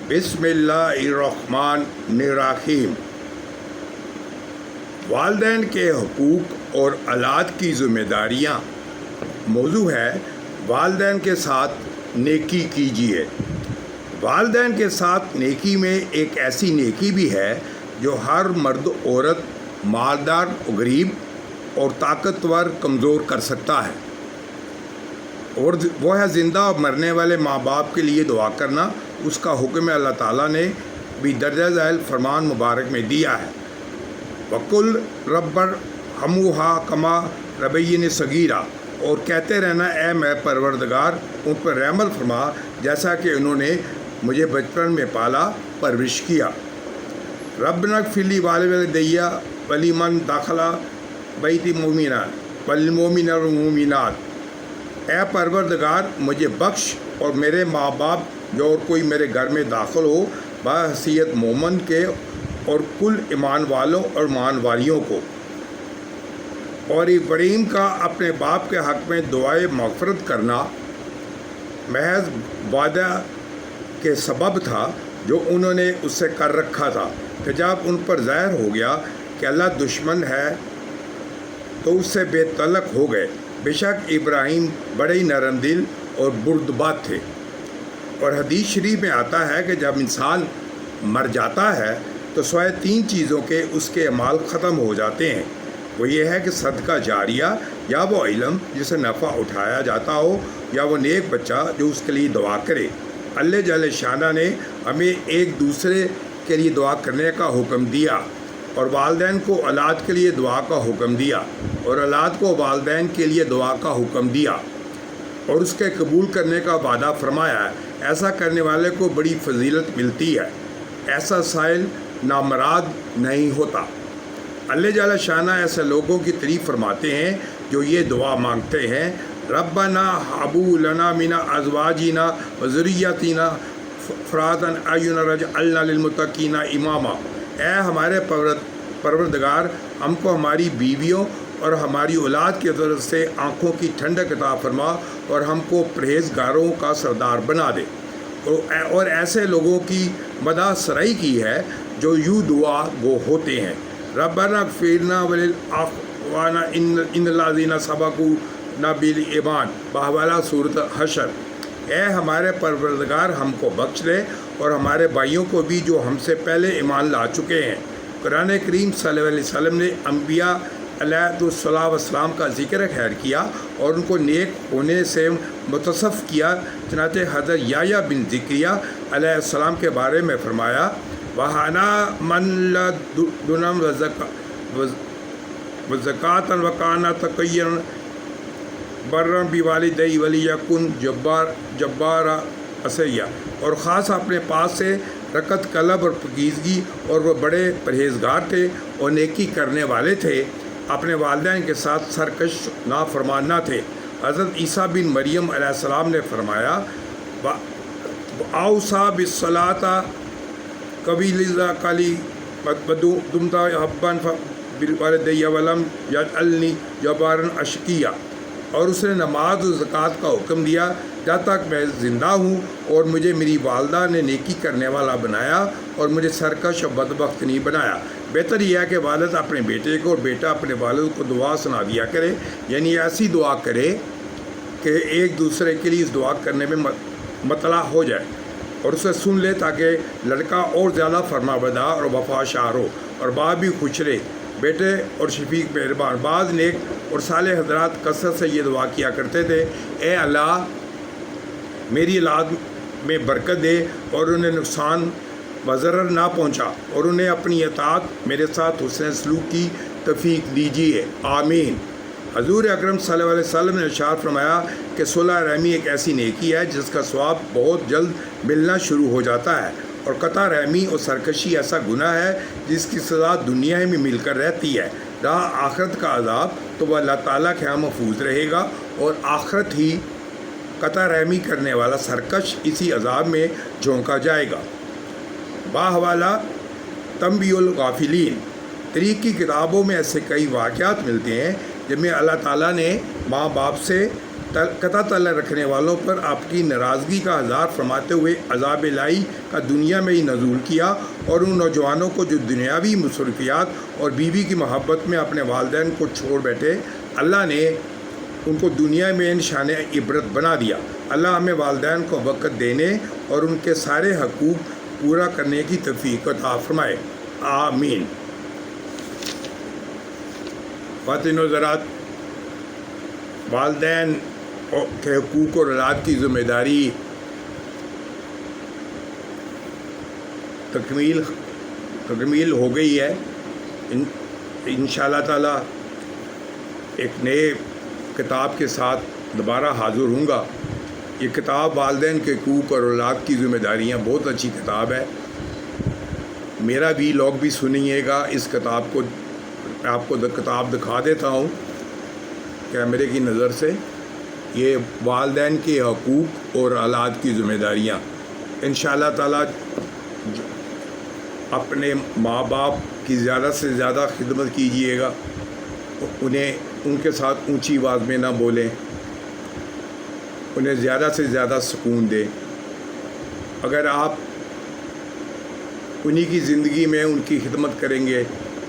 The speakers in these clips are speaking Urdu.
بسم اللہ الرحمن الرحیم۔ والدین کے حقوق اور اولاد کی ذمہ داریاں۔ موضوع ہے والدین کے ساتھ نیکی کیجیے۔ والدین کے ساتھ نیکی میں ایک ایسی نیکی بھی ہے جو ہر مرد، عورت، مالدار، غریب اور طاقتور کمزور کر سکتا ہے، اور وہ ہے زندہ اور مرنے والے ماں باپ کے لیے دعا کرنا۔ اس کا حکم اللہ تعالیٰ نے بھی درجہ ذیل فرمان مبارک میں دیا ہے، وَقُلْ رَبِّ ارْحَمْهُمَا كَمَا رَبَّيَانِي صَغِيرًا، اور کہتے رہنا اے میں پروردگار ان پر رحم فرما جیسا کہ انہوں نے مجھے بچپن میں پالا پرورش کیا۔ رَبَّنَا اغْفِرْ لِي وَلِوَالِدَيَّ وَلِمَنْ دَخَلَ بَيْتِي مُؤْمِنًا وَلِلْمُؤْمِنِينَ وَالْمُؤْمِنَاتِ، اے پروردگار مجھے بخش اور میرے ماں باپ جو اور کوئی میرے گھر میں داخل ہو بحیثیت مومن کے، اور کل ایمان والوں اور ایمان والیوں کو۔ اور ابراہیم کا اپنے باپ کے حق میں دعائے مغفرت کرنا محض وعدہ کے سبب تھا جو انہوں نے اس سے کر رکھا تھا، کہ جب ان پر ظاہر ہو گیا کہ اللہ دشمن ہے تو اس سے بے تعلق ہو گئے۔ بے شک ابراہیم بڑے ہی نرم دل اور بردبار تھے۔ اور حدیث شریف میں آتا ہے کہ جب انسان مر جاتا ہے تو سوائے 3 چیزوں کے اس کے اعمال ختم ہو جاتے ہیں۔ وہ یہ ہے کہ صدقہ جاریہ، یا وہ علم جسے نفع اٹھایا جاتا ہو، یا وہ نیک بچہ جو اس کے لیے دعا کرے۔ اللہ جل شانہ نے ہمیں ایک دوسرے کے لیے دعا کرنے کا حکم دیا، اور والدین کو اولاد کے لیے دعا کا حکم دیا، اور اولاد کو والدین کے لیے دعا کا حکم دیا، اور اس کے قبول کرنے کا وعدہ فرمایا ہے۔ ایسا کرنے والے کو بڑی فضیلت ملتی ہے، ایسا سائل نامراد نہیں ہوتا۔ اللہ جل شانہ ایسے لوگوں کی تعریف فرماتے ہیں جو یہ دعا مانگتے ہیں، ربنا ہب لنا من ازواجنا وذریاتنا قرۃ اعین واجعلنا للمتقین اماما، اے ہمارے پروردگار ہم کو ہماری بیویوں اور ہماری اولاد کی طرف سے آنکھوں کی ٹھنڈک عطا فرما، اور ہم کو پرہیزگاروں کا سردار بنا دے۔ اور ایسے لوگوں کی مدح سرائی کی ہے جو یوں دعا گو ہوتے ہیں، ربنا اغفر لنا ولإخواننا الذین سبقونا بالایمان، بحوالہ سورۃ حشر۔ اے ہمارے پروردگار ہم کو بخش دے اور ہمارے بھائیوں کو بھی جو ہم سے پہلے ایمان لا چکے ہیں۔ قرآن کریم صلی اللہ علیہ وسلم نے انبیاء علیہ السلام کا ذکر خیر کیا اور ان کو نیک ہونے سے متصف کیا۔ چنانچہ حضرت یحییٰ بن زکریا علیہ السلام کے بارے میں فرمایا، وَحَنَا مَن لَدُنَّ وَزَكَاةً وَكَانَ تَقِيًّا بَرًّا بِوَالِدَيْهِ وَلَمْ يَكُن جَبَّارًا عَصِيًّا، اور خاص اپنے پاس سے رقت قلب اور پاکیزگی، اور وہ بڑے پرہیزگار تھے اور نیکی کرنے والے تھے، اپنے والدین کے ساتھ سرکش نافرمان نہ تھے۔ حضرت عیسیٰ بن مریم علیہ السلام نے فرمایا، اوصیٰ بالصلاۃ قبیلہ کلی دمت حباً بالوالدی ولم یجعلنی جبارا عشقیہ، اور اس نے نماز و زکوٰۃ کا حکم دیا جب تک میں زندہ ہوں، اور مجھے میری والدہ نے نیکی کرنے والا بنایا اور مجھے سرکش اور بدبخت نہیں بنایا۔ بہتر یہ ہے کہ والد اپنے بیٹے کو اور بیٹا اپنے والد کو دعا سنا دیا کرے، یعنی ایسی دعا کرے کہ ایک دوسرے کے لیے اس دعا کرنے میں مطلع ہو جائے اور اسے سن لے، تاکہ لڑکا اور زیادہ فرما بردار اور وفاشار ہو، اور باپ بھی خوش رہے، بیٹے اور شفیق مہربان۔ بعض نیک اور صالح حضرات کثرت سے یہ دعا کیا کرتے تھے، اے اللہ میری اولاد میں برکت دے اور انہیں نقصان و ضرر نہ پہنچا، اور انہیں اپنی اطاعت میرے ساتھ حسن سلوک کی توفیق دیجیے، آمین۔ حضور اکرم صلی اللہ علیہ وسلم نے ارشاد فرمایا کہ صلح رحمی ایک ایسی نیکی ہے جس کا ثواب بہت جلد ملنا شروع ہو جاتا ہے، اور قطع رحمی اور سرکشی ایسا گناہ ہے جس کی سزا دنیا میں مل کر رہتی ہے، رہا آخرت کا عذاب تو وہ اللہ تعالیٰ کے ہاں محفوظ رہے گا، اور آخرت ہی قطع رحمی کرنے والا سرکش اسی عذاب میں جھونکا جائے گا۔ باحوالہ تنبیہ الغافلین، تاریخ کی کتابوں میں ایسے کئی واقعات ملتے ہیں جن میں اللہ تعالیٰ نے ماں باپ سے قطع تعلق رکھنے والوں پر آپ کی ناراضگی کا اظہار فرماتے ہوئے عذاب الہی کا دنیا میں ہی نزول کیا، اور ان نوجوانوں کو جو دنیاوی مصروفیات اور بیوی کی محبت میں اپنے والدین کو چھوڑ بیٹھے، اللہ نے ان کو دنیا میں نشان عبرت بنا دیا۔ اللہ ہمیں والدین کو وقت دینے اور ان کے سارے حقوق پورا کرنے کی توفیق عطا فرمائے، آمین۔ خواتین و حضرات، والدین کے حقوق اور اولاد کی ذمہ داری تکمیل ہو گئی ہے۔ انشاءاللہ تعالیٰ ایک نئے کتاب کے ساتھ دوبارہ حاضر ہوں گا۔ یہ کتاب والدین کے حقوق اور اولاد کی ذمہ داریاں بہت اچھی کتاب ہے۔ میرا بھی لوگ بھی سنیے گا اس کتاب کو۔ میں آپ کو کتاب دکھا دیتا ہوں کیمرے کی نظر سے۔ یہ والدین کے حقوق اور اولاد کی ذمہ داریاں۔ انشاءاللہ تعالیٰ اپنے ماں باپ کی زیادہ سے زیادہ خدمت کیجیے گا، ان کے ساتھ اونچی آواز میں نہ بولیں، انہیں زیادہ سے زیادہ سکون دیں۔ اگر آپ انہی کی زندگی میں ان کی خدمت کریں گے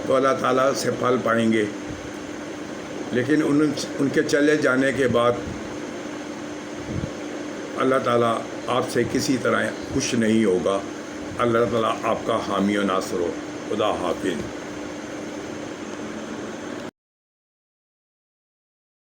تو اللہ تعالیٰ سے پھل پائیں گے، لیکن ان کے چلے جانے کے بعد اللہ تعالیٰ آپ سے کسی طرح خوش نہیں ہوگا۔ اللہ تعالیٰ آپ کا حامی و ناصر ہو۔ خدا حافظ۔